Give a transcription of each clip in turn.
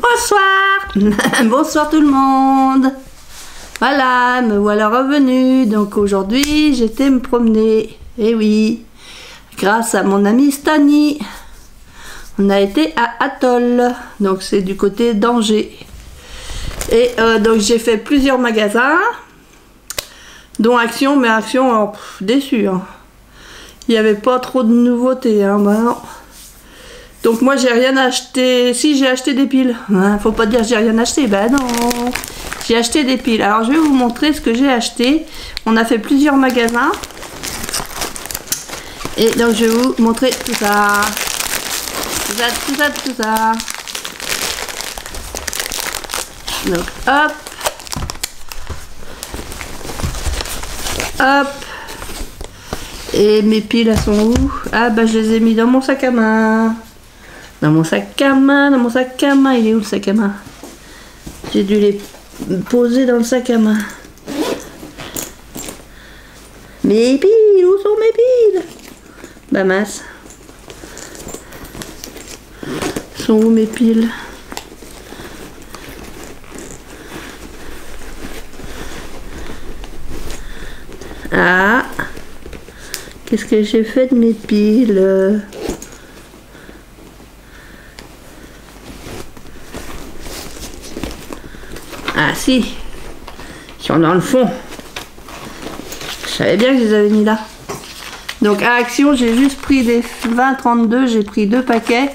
Bonsoir. Bonsoir tout le monde. Voilà, me voilà revenue. Donc aujourd'hui, j'étais me promener. Et oui, grâce à mon amie Stani. On a été à Atoll. Donc c'est du côté d'Angers. Et donc j'ai fait plusieurs magasins. Dont Action, mais Action, déçu. Hein. Il n'y avait pas trop de nouveautés. Hein, bah non. Donc moi j'ai rien acheté. Si, j'ai acheté des piles. Hein, faut pas dire j'ai rien acheté. Ben non. J'ai acheté des piles. Alors je vais vous montrer ce que j'ai acheté. On a fait plusieurs magasins. Et donc je vais vous montrer tout ça. Tout ça. Donc hop. Hop. Et mes piles elles sont où? Ah bah je les ai mis dans mon sac à main. Dans mon sac à main, il est où le sac à main? J'ai dû les poser dans le sac à main. Mes piles, où sont mes piles? Bah mince. Sont où mes piles? Ah, qu'est-ce que j'ai fait de mes piles? Ah si, ils sont dans le fond. Je savais bien que je les avais mis là. Donc à Action, j'ai juste pris des 20-32, j'ai pris 2 paquets.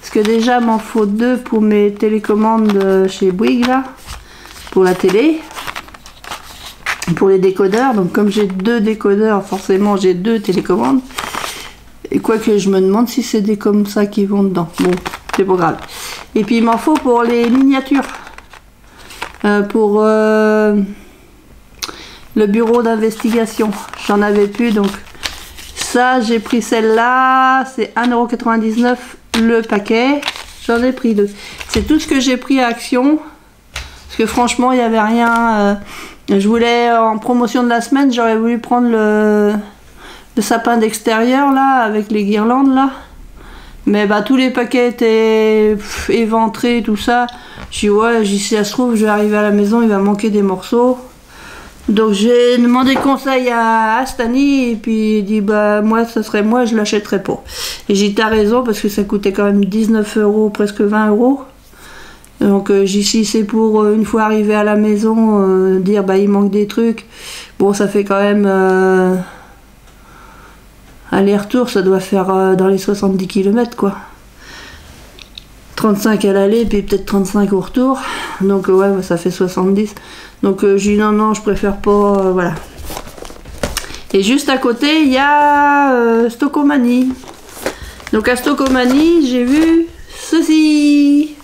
Parce que déjà, m'en faut 2 pour mes télécommandes chez Bouygues là. Pour la télé. Pour les décodeurs. Donc comme j'ai 2 décodeurs, forcément j'ai 2 télécommandes. Et quoique je me demande si c'est des comme ça qui vont dedans. Bon, c'est pas grave. Et puis il m'en faut pour les miniatures. Pour le bureau d'investigation. J'en avais plus, donc ça j'ai pris celle-là, c'est 1,99 € le paquet. J'en ai pris 2. C'est tout ce que j'ai pris à Action. Parce que franchement, il n'y avait rien. Je voulais, en promotion de la semaine, j'aurais voulu prendre le sapin d'extérieur là, avec les guirlandes là. Mais bah tous les paquets étaient éventrés, tout ça. J'ai dit ouais, si ça se trouve, je vais arriver à la maison, il va manquer des morceaux. Donc j'ai demandé conseil à Stani et puis il dit bah moi ça serait moi, je l'achèterais pas. Et j'ai dit t'as raison parce que ça coûtait quand même 19 €, presque 20 €. Donc j'ai dit si c'est pour une fois arrivé à la maison dire bah il manque des trucs. Bon ça fait quand même aller-retour, ça doit faire dans les 70 km quoi. 35 à l'aller, puis peut-être 35 au retour. Donc ouais, ça fait 70. Donc j'ai dit non, je préfère pas, voilà. Et juste à côté, il y a Stockomanie. Donc à Stockomanie, j'ai vu ceci.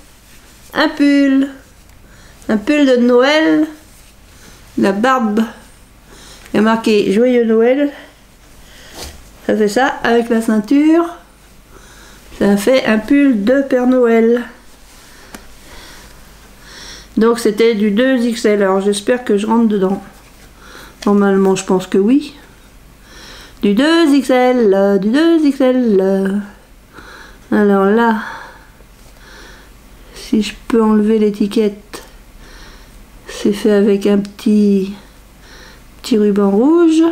Un pull. Un pull de Noël. La barbe. Il y a marqué Joyeux Noël. Ça fait ça, avec la ceinture. Ça fait un pull de Père Noël. Donc c'était du 2XL. Alors j'espère que je rentre dedans. Normalement je pense que oui. Du 2XL. Du 2XL. Alors là. Si je peux enlever l'étiquette. C'est fait avec un petit ruban rouge.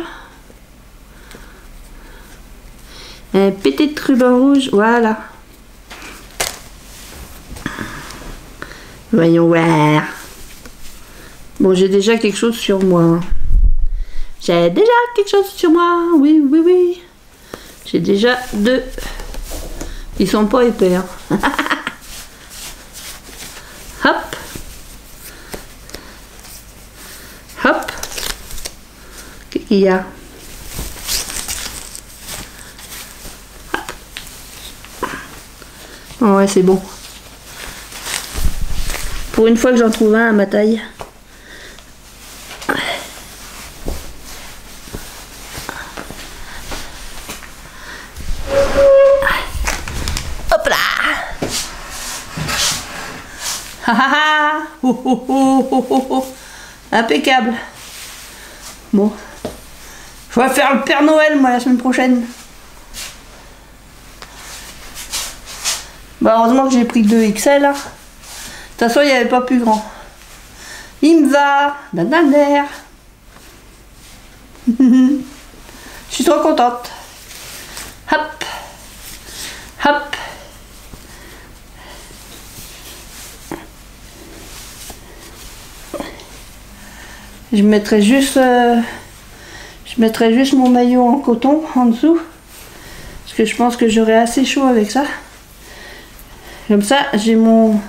Un petit ruban rouge, voilà. Voyons voir. Bon, j'ai déjà quelque chose sur moi. J'ai déjà quelque chose sur moi. Oui. J'ai déjà 2. Ils sont pas épais. Hein. Hop. Hop. Qu'est-ce qu'il y a? Oh ouais, c'est bon. Pour une fois que j'en trouve un à ma taille. Hop là. Impeccable. Bon. Je vais faire le Père Noël moi la semaine prochaine. Bah heureusement que j'ai pris 2 XL là. toute façon, il n'y avait pas plus grand. Il me va, dananer. Je suis trop contente. Hop, hop. Je mettrai juste mon maillot en coton en dessous. Parce que je pense que j'aurai assez chaud avec ça. Comme ça, j'ai mon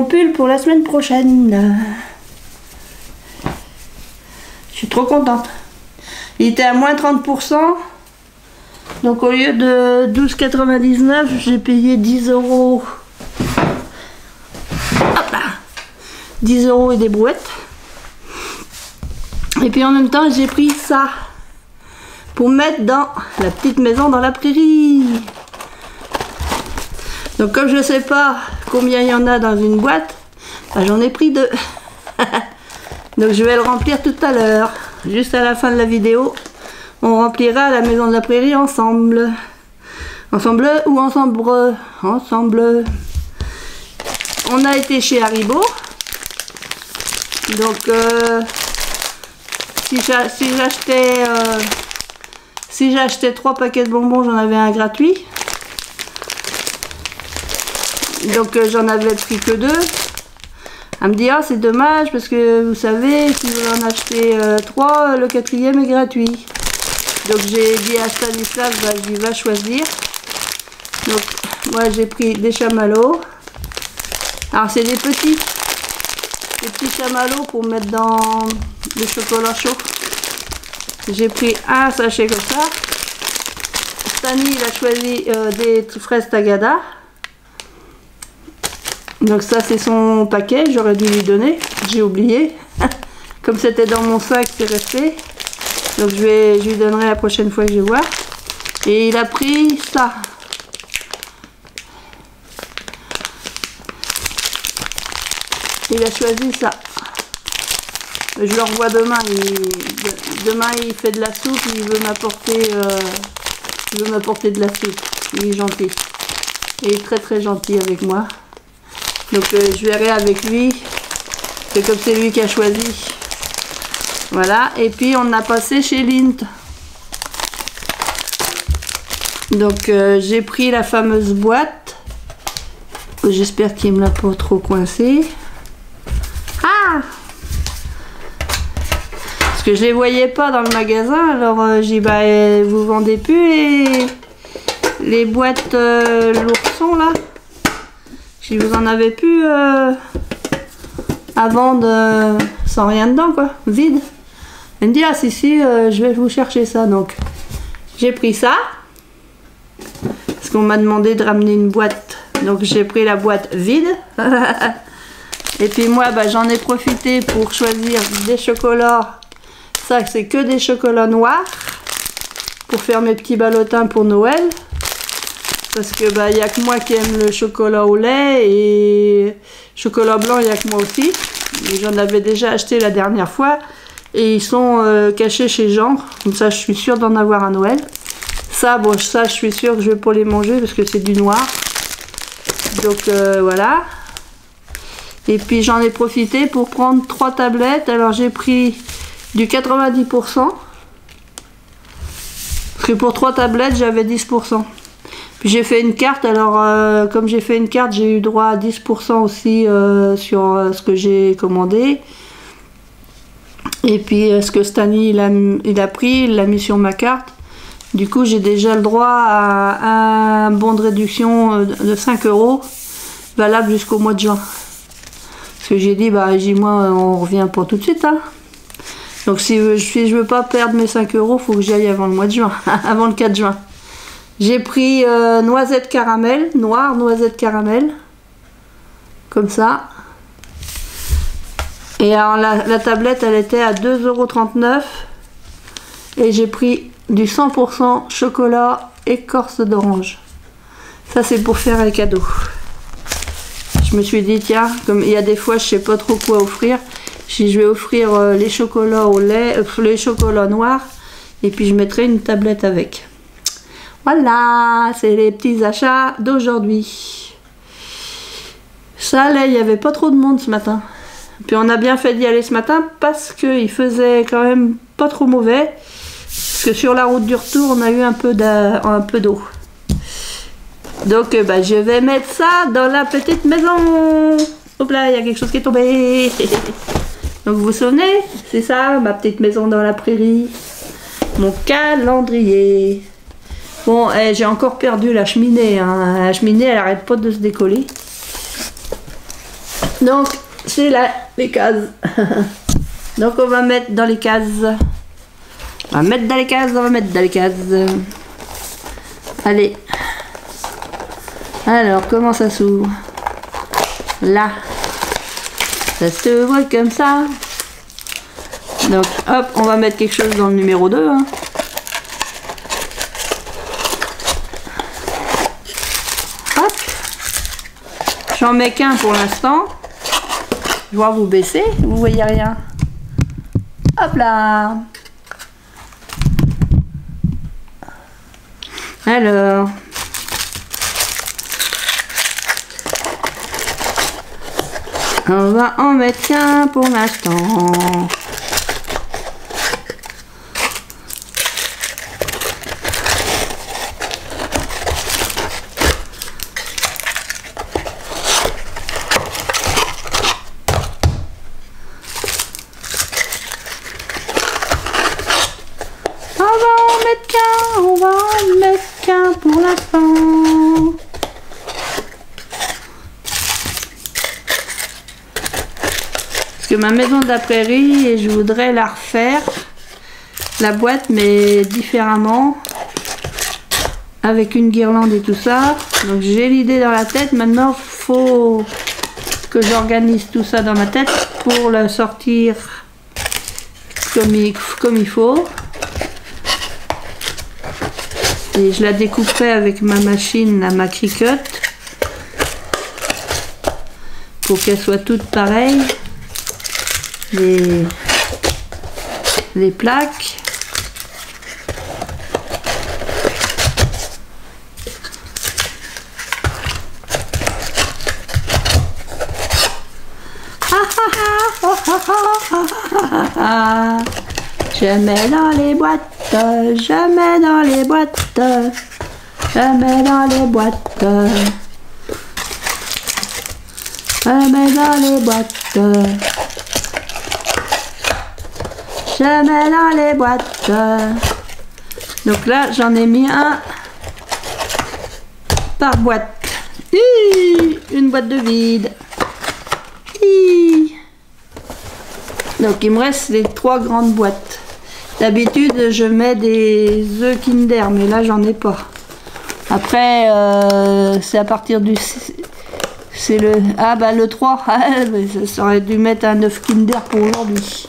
pull pour la semaine prochaine. Je suis trop contente. Il était à moins 30%. Donc au lieu de 12,99, j'ai payé 10 €. Hop là. 10 € et des brouettes. Et puis en même temps, j'ai pris ça pour mettre dans la petite maison dans la prairie. Donc comme je ne sais pas combien il y en a dans une boîte, bah, j'en ai pris 2. Donc je vais le remplir tout à l'heure. Juste à la fin de la vidéo, on remplira la maison de la prairie ensemble. Ensemble ou ensemble? Ensemble. On a été chez Haribo. Donc si j'achetais 3 paquets de bonbons, j'en avais un gratuit. Donc j'en avais pris que 2. Elle me dit ah c'est dommage parce que vous savez si vous en achetez 3, le 4e est gratuit. Donc j'ai dit à Stanislas bah, il va choisir. Donc moi j'ai pris des chamallows. Alors c'est des petits chamallows pour mettre dans le chocolat chaud. J'ai pris un sachet comme ça. Stani il a choisi des fraises Tagada. Donc ça c'est son paquet, j'aurais dû lui donner, j'ai oublié. Comme c'était dans mon sac, c'est resté. Donc je lui donnerai la prochaine fois que je vais voir. Et il a pris ça. Il a choisi ça. Je le revois demain. Demain il fait de la soupe, il veut m'apporter de la soupe. Il est gentil. Il est très très gentil avec moi. Donc je verrai avec lui. C'est comme c'est lui qui a choisi. Voilà. Et puis on a passé chez Lindt. Donc j'ai pris la fameuse boîte. J'espère qu'il me l'a pas trop coincé. Ah! Parce que je les voyais pas dans le magasin. Alors j'ai dit bah vous vendez plus les boîtes l'ourson là. Si vous en avez plus à vendre sans rien dedans quoi, vide. Elle me dit ah si je vais vous chercher ça. Donc j'ai pris ça parce qu'on m'a demandé de ramener une boîte. Donc j'ai pris la boîte vide. Et puis moi bah, j'en ai profité pour choisir des chocolats. Ça c'est que des chocolats noirs pour faire mes petits ballotins pour Noël. Parce que bah il n'y a que moi qui aime le chocolat au lait et chocolat blanc il n'y a que moi aussi. J'en avais déjà acheté la dernière fois et ils sont cachés chez Jean. Comme ça je suis sûre d'en avoir à Noël. Ça bon ça je suis sûre que je vais pas les manger parce que c'est du noir. Donc voilà. Et puis j'en ai profité pour prendre 3 tablettes. Alors j'ai pris du 90%. Parce que pour 3 tablettes j'avais 10%. Puis j'ai fait une carte, alors comme j'ai fait une carte, j'ai eu droit à 10% aussi sur ce que j'ai commandé. Et puis ce que Stani il a pris, il l'a mis sur ma carte. Du coup j'ai déjà le droit à un bon de réduction de 5 €, valable jusqu'au mois de juin. Parce que j'ai dit, bah moi on revient pas tout de suite. Hein. Donc si je veux pas perdre mes 5 €, faut que j'y aille avant le mois de juin, avant le 4 juin. J'ai pris noisette caramel, noir noisette caramel, comme ça. Et alors la tablette elle était à 2,39 € et j'ai pris du 100% chocolat écorce d'orange. Ça c'est pour faire un cadeau. Je me suis dit tiens, comme il y a des fois je sais pas trop quoi offrir, si je vais offrir les chocolats au lait, les chocolats noirs et puis je mettrai une tablette avec. Voilà, c'est les petits achats d'aujourd'hui. Ça allait, il n'y avait pas trop de monde ce matin. Puis on a bien fait d'y aller ce matin parce qu'il faisait quand même pas trop mauvais. Parce que sur la route du retour, on a eu un peu d'eau. Donc bah, je vais mettre ça dans la petite maison. Hop là, il y a quelque chose qui est tombé. Donc vous vous souvenez, c'est ça, ma petite maison dans la prairie. Mon calendrier. Bon, j'ai encore perdu la cheminée. Hein. La cheminée, elle arrête pas de se décoller. Donc, c'est là, les cases. Donc, on va mettre dans les cases. On va mettre dans les cases, on va mettre dans les cases. Allez. Alors, comment ça s'ouvre? Là. Ça s'ouvre comme ça. Donc, hop, on va mettre quelque chose dans le numéro 2. Hein. Hop. J'en mets qu'un pour l'instant. Je vais vous baisser, vous voyez rien. Hop là. Alors. On va en mettre qu'un pour l'instant. On va en mettre qu'un pour l'instant. Parce que ma maison de la prairie, et je voudrais la refaire, la boîte, mais différemment, avec une guirlande et tout ça. Donc j'ai l'idée dans la tête. Maintenant, il faut que j'organise tout ça dans ma tête pour la sortir comme il faut. Et je la découperai avec ma machine, la Macricut, pour qu'elle soit toute pareille. Les plaques. Je mets dans les boîtes, je mets dans les boîtes, je mets dans les boîtes, je mets dans les boîtes, je mets dans les boîtes. Donc là, j'en ai mis un par boîte. Une boîte de vide. Donc il me reste les 3 grandes boîtes. D'habitude je mets des œufs Kinder, mais là j'en ai pas. Après c'est à partir du... C'est le... Ah bah le 3, ça aurait dû mettre un œuf Kinder pour aujourd'hui.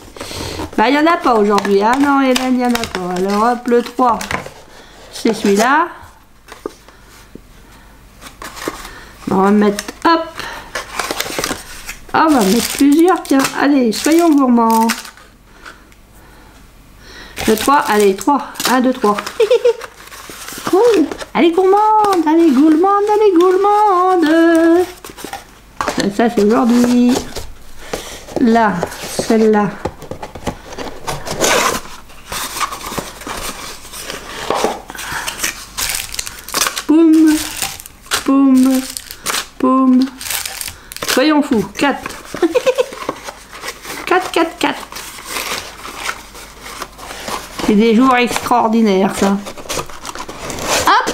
Bah il n'y en a pas aujourd'hui. Ah non Hélène, il n'y en a pas. Alors hop, le 3, c'est celui-là. On va mettre... Hop. Ah, on va mettre plusieurs, tiens. Allez, soyons gourmands. Le 3, allez, 3. 1, 2, 3. Cool. Allez, gourmande, allez, gourmande, allez, gourmande. Ça, c'est aujourd'hui. Là, celle-là. Boum, boum, boum. Soyons fous. 4. 4, 4, 4. C'est des jours extraordinaires, ça. Hop.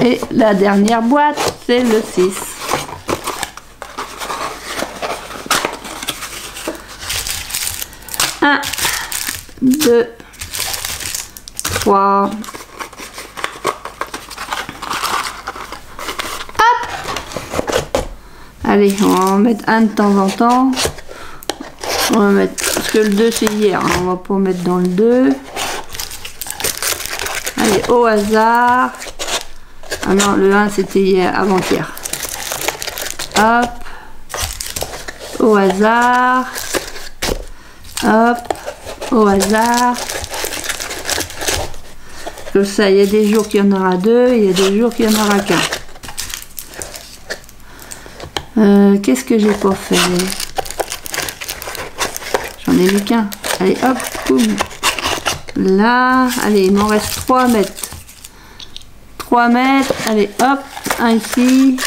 Et la dernière boîte, c'est le 6. Un, 2, 3. Allez, on va en mettre un de temps en temps. On va mettre... Parce que le 2 c'est hier, hein, on va pas mettre dans le 2. Allez, au hasard. Ah non, le 1 c'était hier, avant-hier. Hop. Au hasard. Hop. Au hasard. Comme ça, il y a des jours qu'il y en aura 2, il y a des jours qu'il n'y en aura qu'un. Qu'est-ce que j'ai pas fait? J'en ai mis qu'un. Allez, hop, boum. Là, allez, il m'en reste 3 mètres. 3 mètres, allez, hop, un ici.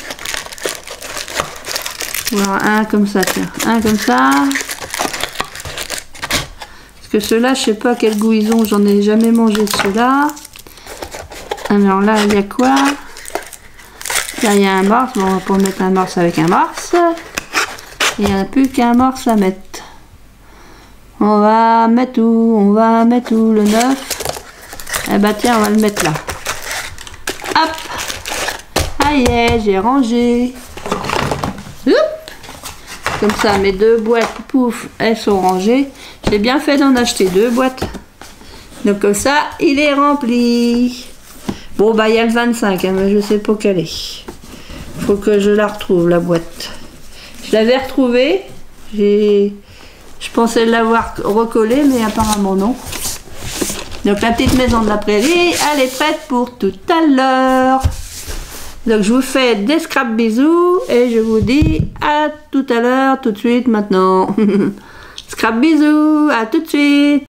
Voilà, un comme ça, tiens. Un comme ça. Parce que ceux-là, je sais pas quel goût ils ont, j'en ai jamais mangé de ceux-là. Alors là, il y a quoi? Là, il y a un morse. Bon, on va pas mettre un morse avec un morse. Il n'y en a plus qu'un morse à mettre. On va mettre où? On va mettre où le 9? Eh bah tiens, on va le mettre là. Hop! Ah yeah, j'ai rangé. Oup! Comme ça, mes 2 boîtes, pouf, elles sont rangées. J'ai bien fait d'en acheter 2 boîtes. Donc comme ça, il est rempli. Bon bah il y a le 25, hein, mais je sais pas quelle est. Faut que je la retrouve, la boîte. Je l'avais retrouvée. Je pensais l'avoir recollée, mais apparemment non. Donc la petite maison de la prairie, elle est prête pour tout à l'heure. Donc je vous fais des scrap bisous et je vous dis à tout à l'heure, tout de suite maintenant. Scrap bisous, à tout de suite.